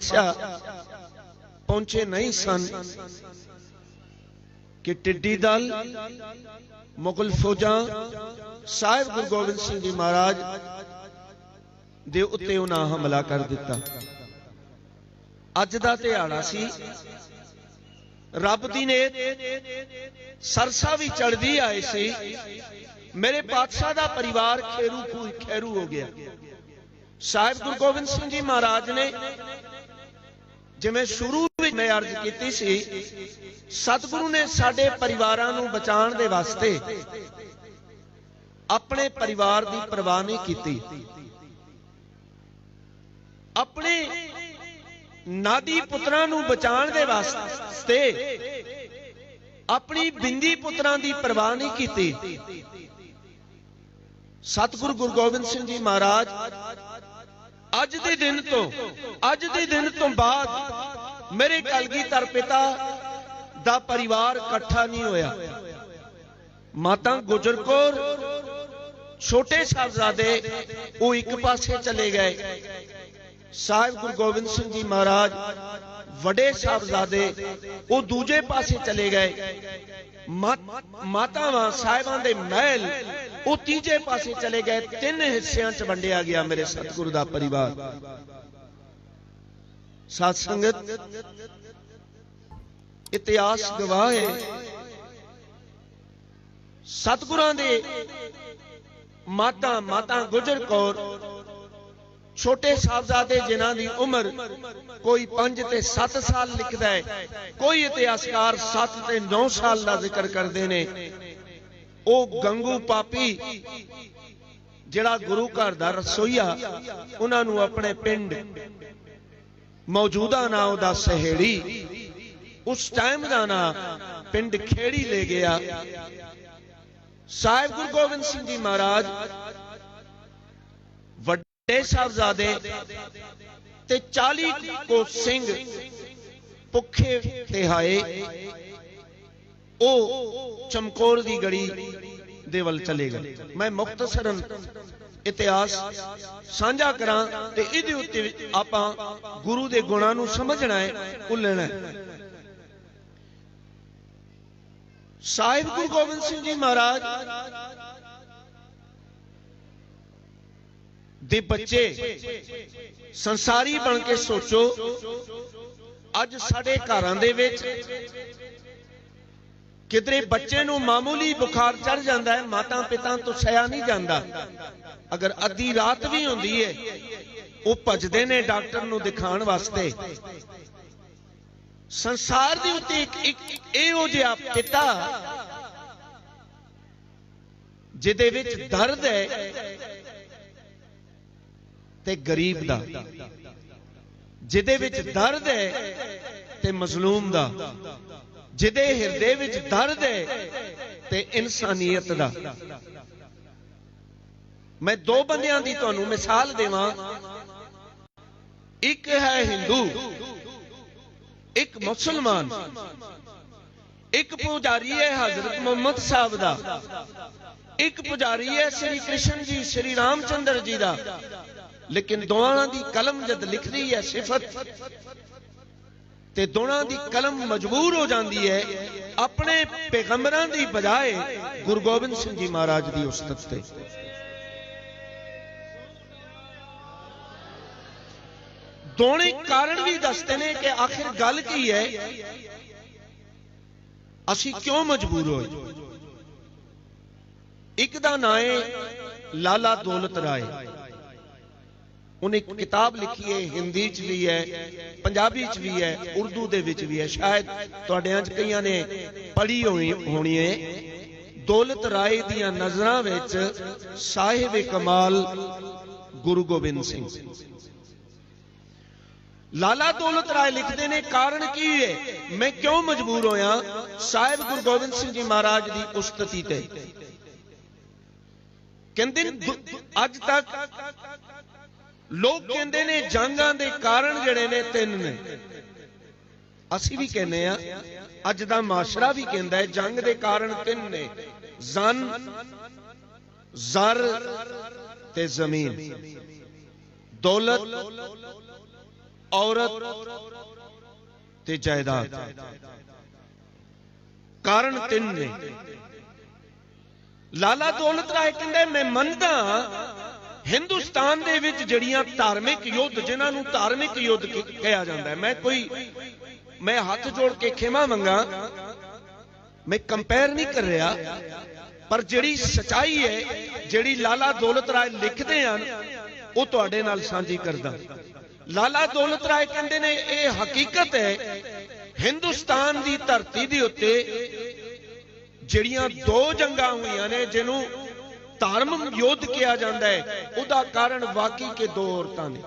पातशाह पहुंचे नहीं सन कि टिड्डी दल मुगल फौजा साहिब गुरु गोबिंद सिंह जी महाराज दे उत्ते उन्हां हमला कर दिता। अज दा दिहाड़ा सी, रब दी नेत सरसा भी चढ़दी आए सी। मेरे पातशाह दा परिवार खैरू हो गया। साहिब गुरु गोबिंद सिंह जी महाराज ने जिवें शुरू में मैं अर्ज की सी, सतगुरु ने साडे परिवारां नूं बचाउण दे वास्ते अपने परिवार की परवाह नहीं की। अपने नादी पुत्रां नूं बचाउण दे वास्ते अपनी बिंदी पुत्रां की परवाह नहीं की। सतगुरु गुरु गोबिंद सिंह जी महाराज अज दे दिन तो बाद मेरे कलगीधर पिता दा परिवार इकट्ठा नहीं होया। माता गुजर कौर छोटे साहबजादे वो एक पासे चले गए। साहिब गुरु गोबिंद सिंह जी महाराज वडे साहबजादे वो दूजे पासे चले गए। मातावां साहिबां दे महल वो तीजे पासे चले गए। तीन हिस्सियां च वंडिया गया मेरे सतगुरु दा परिवार। साध संगत, इतिहास गवाह है सतगुरां दे माता गुजर कौर छोटे साहबजादे जिन्हां दी उम्र कोई 5 ते 7 साल लिखदा है, कोई इतिहासकार 7 ते 9 साल का जिक्र करते ने। ओ गंगू पापी जिहड़ा गुरु घर दा रसोईया उन्हां नूं अपने पिंड मौजूदा नाम दा सहेड़ी, उस टाइम का ना पिंड खेड़ी ले गया। साहिब गुरु गोबिंद सिंह जी महाराज वड्डे साहबजादे ते 40 को सिंह भुखे तिहाए ओ चमकौर दी गड़ी दे वल चले गए। मैं मुख्तसरन इतिहास साझा करा ते इहदे उत्ते आपां गुरु दे गुणां नूं समझना है, भुलना है। साहिब गुरु गोबिंद सिंह जी महाराज दे बच्चे संसारी बन के सोचो, अज साडे घरां दे विच किधरे बच्चे नूं मामूली बुखार चढ़ जाता है, माता पिता तो सया नहीं जाता। अगर अद्धी रात भी होंदी है वो भजदे ने डॉक्टर नूं दिखाण वास्ते। संसार दे उत्ते एक इहो जिहा पिता जिहदे विच दर्द है ते गरीब दा, जिहदे विच दर्द है ते मजलूम दा, जिहदे हिरदे विच दर्द है ते इंसानियत दा। मैं दो बंदियां दी तुहानूं मिसाल देवां। एक है हिंदू, एक मुसलमान, एक पुजारी है हजरत मोहम्मद साहब दा, एक पुजारी है श्री कृष्ण जी श्री रामचंद्र जी दा। लेकिन दोवां दी कलम जद लिख रही है सिफत ते दोनों दी कलम मजबूर हो जाती है अपने पैगंबरां दी बजाय गुरु गोबिंद सिंह जी महाराज दी उस्तत ते। दोने कारण भी दसते ने कि आखिर गल की है, असी क्यों मजबूर होए। एक दा नाम है लाला दौलत राय। उन्हें एक किताब लिखी है, हिंदी च भी है, पंजाबी च भी है, उर्दू दे विच भी है, शायद तुहाडियां च कईयां ने पढ़ी होनी है। दौलत राय दियां नज़रां विच साहिब कमाल गुरु गोबिंद सिंह। लाला दौलत राय लिखते ने कारण की है, मैं क्यों मजबूर होया साहिब गुरु गोबिंद सिंह जी महाराज की उस्तती ते। कहंदे अज तक लोग कहते ने जंगां दे कारण जिहड़े ने 3 ने। असी भी कहने आ, अज दा माशरा भी कहंदा है जंग दे कारण 3 ने, जन, जर ते जमीन। दौलत औरत ते जायदाद। कारण तीन ने। लाला दौलत राय कहंदे मैं मनदा हिंदुस्तान दे विच जड़ियां धार्मिक युद्ध, जिन्हां नूं धार्मिक युद्ध कहा जाता है, मैं हाथ जोड़ के खेमा मंगा, मैं कंपेयर नहीं कर रहा, पर जिहड़ी सच्चाई है, जिहड़ी लाला दौलत राय लिखते हैं वो तुहाडे नाल सांझी करदा। लाला दौलत राय कहंदे ने यह हकीकत है, हिंदुस्तान की धरती के उत्ते जिहड़ियां दो जंगां हुईयां ने जिन्हों धार्मिक युद्ध किया जाता है, उसका कारण वाकई के दो औरतां ने,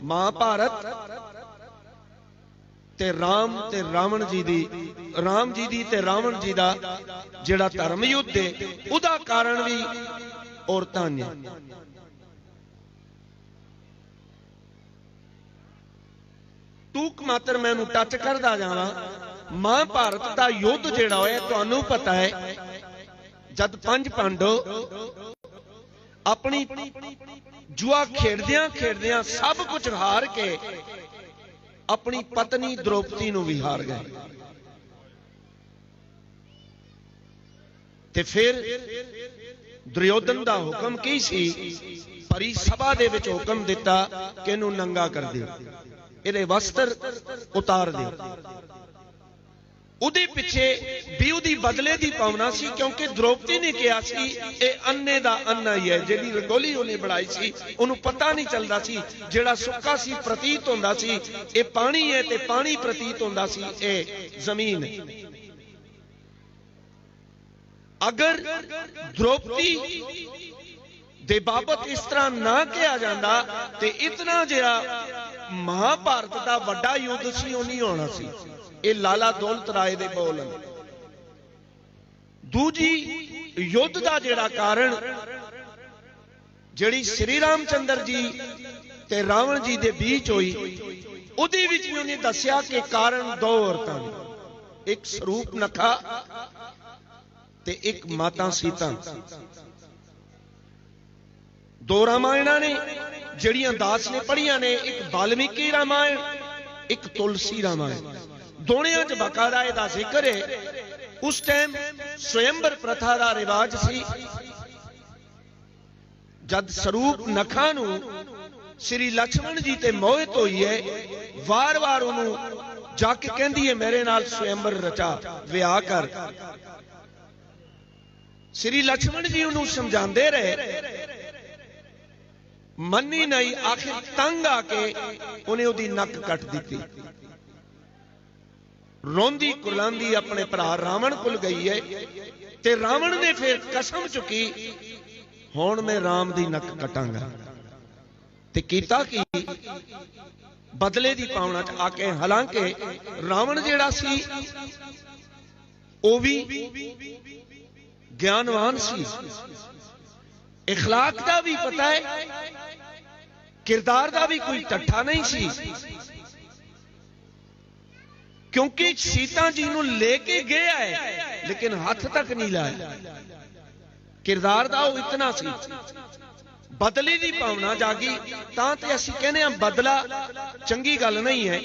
महाभारत ते राम ते रावण जी दी, राम जी दी ते रावण जी दा जिहड़ा धर्म युद्ध है, उसका कारण भी औरतां ने। टूक मात्र मैं टच करदा जावां। महाभारत का युद्ध जिहड़ा होया तुहानूं पता है, जद पंज पांडव अपनी जुआ खेडदियां खेडदियां सब कुछ हार के अपनी पत्नी द्रौपदी नूं भी हार गए, ते फिर दुर्योधन का हुक्म की सी, परी सभा दे विच हुक्म दिता कि इहनूं नंगा कर दिओ, इहदे वस्त्र उतार दिओ। उहदे पिछे भी उहदी बदले की भावना सी, क्योंकि द्रौपदी ने कहा सी ये अन्ने दा अन्ना ही है, जिहड़ी रंगोली उन्हें बनाई सी उन्होंने पता नहीं चलता सी, जिहड़ा सुक्का सी प्रतीत होंदा सी ये पानी है, ते पानी प्रतीत होंदा सी ये जमीन है। अगर द्रौपदी दे बाबत इस तरह ना किया जाता तो इतना जिहड़ा महाभारत का वड्डा युद्ध सी वो नहीं होना सी। ये लाला दौलत राय दे बोल। दूजी युद्ध का जिहड़ा कारण जिहड़ी श्री रामचंद्र जी ते रावण जी दे बीच हुई, उहदे विच भी उन्हें दस्सिया कि कारण दो औरतां ने, एक स्वरूप नखा ते एक माता सीता। दो रामायणा ने जड़ियां दास ने पढ़ियां ने, एक वाल्मीकि रामायण एक तुलसी रामायण, दोनों च बकायदा इहदा जिक्र है। उस टाइम स्वयंवर प्रथा का रिवाज सी। जद स्वरूप नखा नूं श्री लक्ष्मण जी ते मोहित हुई है, वार वार उन्होंने जाके कहती है मेरे नाल स्वयंवर रचा, विआह कर। श्री लक्ष्मण जी उन्होंने समझाते रहे, मन्नी नहीं, आखिर तंग आके उन्हें उहदी नक कट दी। रोंदी कुरलांदी अपने भरा रावण कोल गई है, ते रावण ने फिर कसम चुकी हुण मैं राम दी नक कटांगा, ते कीता की बदले दी पावना च आके। हालांकि रावण जिहड़ा सी वो भी ज्ञानवान सी, इखलाक का भी पता है, किरदार का भी कोई टट्ठा नहीं सी, क्योंकि सीता जी नूं लेके गया है लेकिन हाथ तक नहीं लाया। किरदार का वो इतना सी, बदले की भावना जागी तां ते असीं कहने आ बदला चंगी गल नहीं है।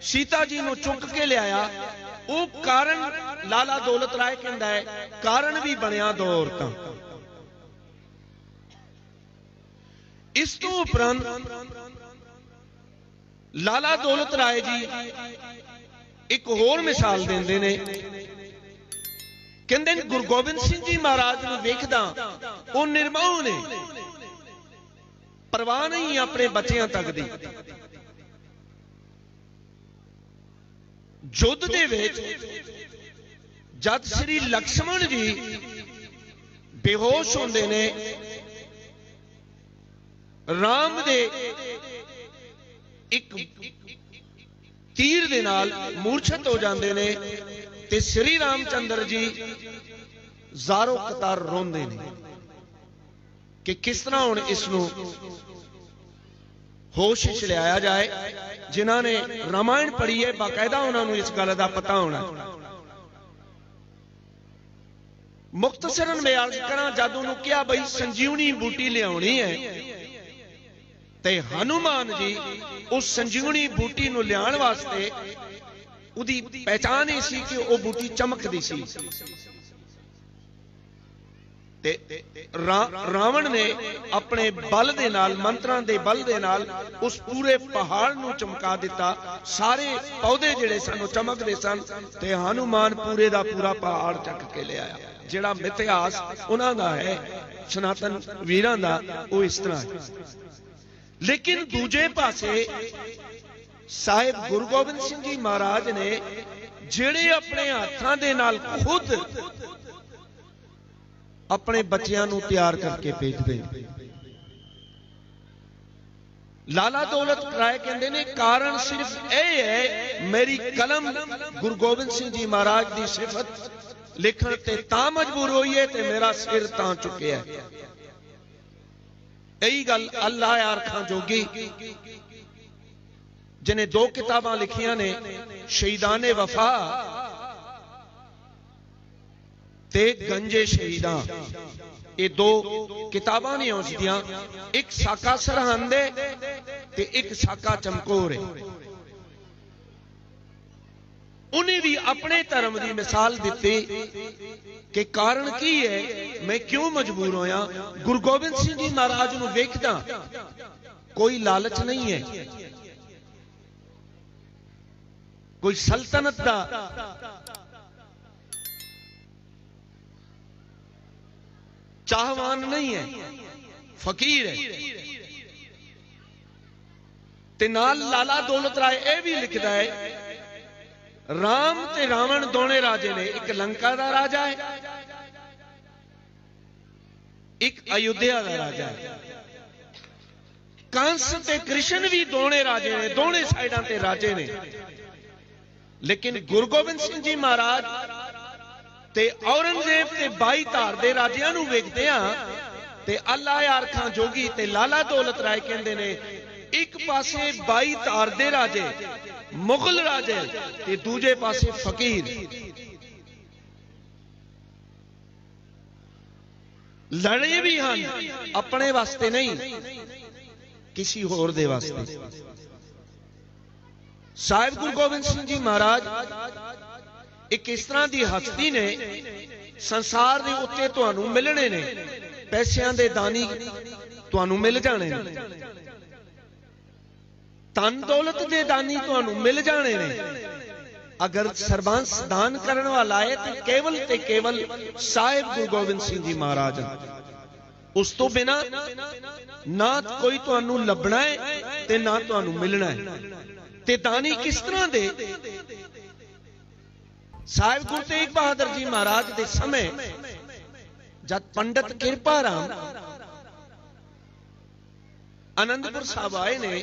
सीता जी नूं चुक के लिया, वो कारण लाला दौलत राय कहंदा है कारण भी बनिया दो औरतां। इस तो उपरंत लाला दौलत राय जी एक होर मिसाल देंदे ने, कहंदे गुरु गोबिंद सिंह जी महाराज नूं वेखदा वो निर्मोह ने, परवाह नहीं अपने बच्चियां तक दी। युद्ध दे विच जद श्री लक्ष्मण जी बेहोश होंदे ने, राम दे एक तीर दे नाल मूर्छत हो जाते ने, ते श्री रामचंद्र जी ज़ारो कतार रोंदे ने कि किस तरह हुण इसनूं होश च लिया जाए। जिन्हां ने रामायण पढ़ी है बाकायदा उन्होंने इस गल का पता होना। मुख्तसरन मैं अर्ज करा, जद उन्होंने कहा बई संजीवनी बूटी लियाउणी है ते हनुमान जी उस संजीवनी बूटी नूं लियाण वास्ते उदी पहचान ही सी कि वो बूटी चमकदी सी। रावण ने अपने बल दे नाल, मंत्रां दे बल दे नाल उस पूरे पहाड़ नूं चमका दिता। सारे पौधे जिहड़े सन वो चमकदे सन ते हनुमान पूरे दा पूरा पहाड़ चक के ले आया। जिहड़ा इतिहास उन्हां दा है सनातन वीरां दा वो इस तरह है। लेकिन दूजे पासे साहिब गुरु गोबिंद सिंह जी महाराज ने जिहड़े अपने हाथां दे नाल खुद अपने बच्चियां नूं तैयार करके भेजदे। लाला दौलत राय कहंदे ने कारण सिर्फ यह है मेरी कलम गुरु गोबिंद सिंह जी महाराज की सिफत लिखण ते तां मजबूर होई है ते मेरा सिर तां चुकिया। यही गल अल्लाह आरखां जोगी जिन्हें 2 किताबां लिखियां ने, शहीदाने वफा ते गंजे शहीदा। ये 2 किताबां ने उस दियां, एक साका सरहंद है ते एक साका चमकोर है। उन्हें भी अपने धर्म की मिसाल दी कि कारण की है, मैं क्यों मजबूर होया। गुरु गोबिंद सिंह जी महाराज नूं वेखदा कोई लालच नहीं है, कोई सल्तनत दा चाहवान नहीं है, फकीर है। ते नाल लाला दौलत राय यह भी लिखता है, राम ते रावण दोने राजे ने, एक लंका दा राजा है, एक अयोध्या दा राजा है। कंस ते कृष्ण भी दोने राजे ने, दोने साइडां ते राजे ने। लेकिन गुरु गोबिंद सिंह जी महाराज ते औरंगजेब ते 22 धार दे राजियां नूं वेखदे आ ते अल्लाह आरखां जोगी ते लाला दौलत राय कहंदे ने, एक पासे 22 धार दे राजे मुगल राजे ते दूजे पासे फकीर। लड़े भी हैं अपने वास्ते नहीं, किसी होर दे वास्ते। साहिब गुरु गोबिंद सिंह जी महाराज एक इस तरह की हस्ती ने, संसार के उत्ते तुहानू मिलने ने, पैसों के दानी तुहानू मिल जाने ने, धन दौलत के दानी तुहानू मिल जाने ने। अगर सरबंस दान करने वाला है तो केवल साहिब गुरु गोबिंद सिंह जी महाराज। उस तो बिना ना कोई तुहानू लभना है ते ना तुहानू मिलना है। ते दानी किस तरह दे? साहिब गुरु तेग बहादुर जी महाराज के समय जब पंडित किरपा राम आनंदपुर साहब आए ने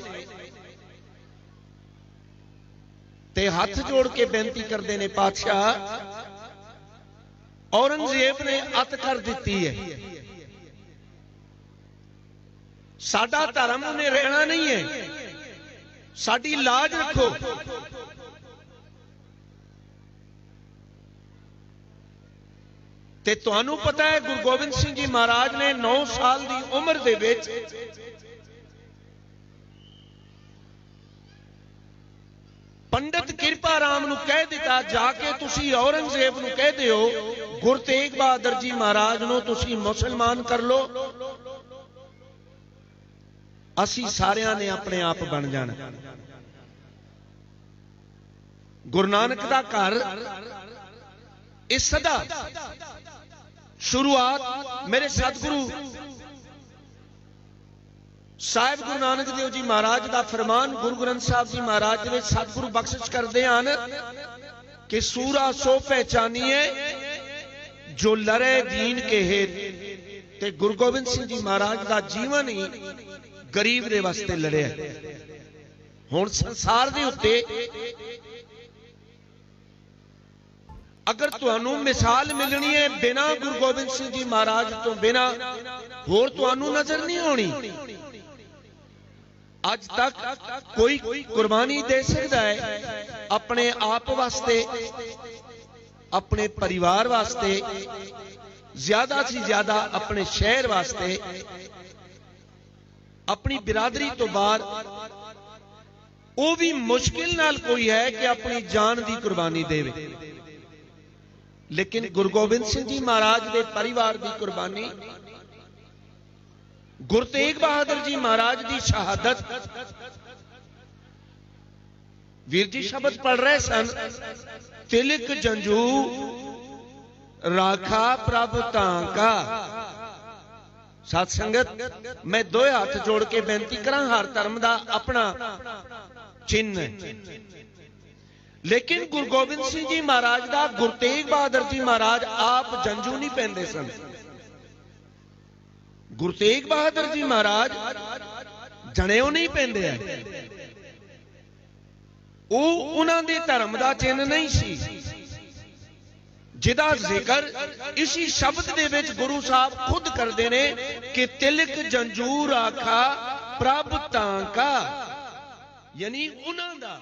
ते हाथ जोड़ के बेनती करते ने, पातशाह औरंगजेब ने अत कर दी है, साडा धर्म उन्हें रहना नहीं है, साडी लाज रखो। ते तुहानू पता है गुरु गोबिंद सिंह जी महाराज ने 9 साल की उम्र दे विच पंडित किरपा राम नू कह दिता, जाके तुसी औरंगजेब नू कह दिओ गुरु तेग बहादुर जी महाराज नू तुसी मुसलमान कर लो, असी सारियां ने अपने आप बन जाना। गुरु नानक दा घर इस सदा शुरुआत मेरे सतगुरु साहिब गुरु नानक देव जी महाराज का फरमान गुरु ग्रंथ साहब जी महाराज में सतगुरु बख्शिश करते हैं कि सूरा सो पहचानिए जो लड़े दीन के हेत। ते गुरु गोबिंद सिंह जी महाराज का जीवन ही गरीब दे वास्ते लड़िया। हुण संसार दे उत्ते अगर तुहानू मिसाल मिलनी है बिना गुरु गोबिंद सिंह जी महाराज तो बिना होर तुहानू नजर नहीं आनी। आज तक कोई कुर्बानी दे सकता है अपने आप वास्ते, अपने परिवार वास्ते, ज्यादा से ज्यादा अपने शहर वास्ते, अपनी बिरादरी तो बाद ਉਹ ਵੀ ਮੁਸ਼ਕਿਲ ਨਾਲ ਕੋਈ ਹੈ ਕਿ ਆਪਣੀ ਜਾਨ ਦੀ ਕੁਰਬਾਨੀ ਦੇਵੇ। लेकिन गुरु गोबिंद सिंह जी महाराज के परिवार की कुर्बानी, गुरु तेग बहादुर जी महाराज की शहादत, वीर जी शब्द पढ़ रहे सन, तिलक जंजू राखा प्रभ तांका। सत संगत मैं दो हाथ जोड़ के बेनती करा, हर धर्म का अपना चिन्ह, लेकिन गुरु गोबिंद सिंह जी महाराज का, गुरु तेग बहादुर जी महाराज आप जंजू नहीं पहनते सन। गुरु तेग बहादुर जी महाराज जनेऊ नहीं पहनते हैं, उन्होंने धर्म का चिन्ह नहीं सी, जिहदा जिक्र इसी शब्द दे विच गुरु साहब खुद करते ने कि तिलक जंजू राखा प्रभ तांका, यानी उन्हों दा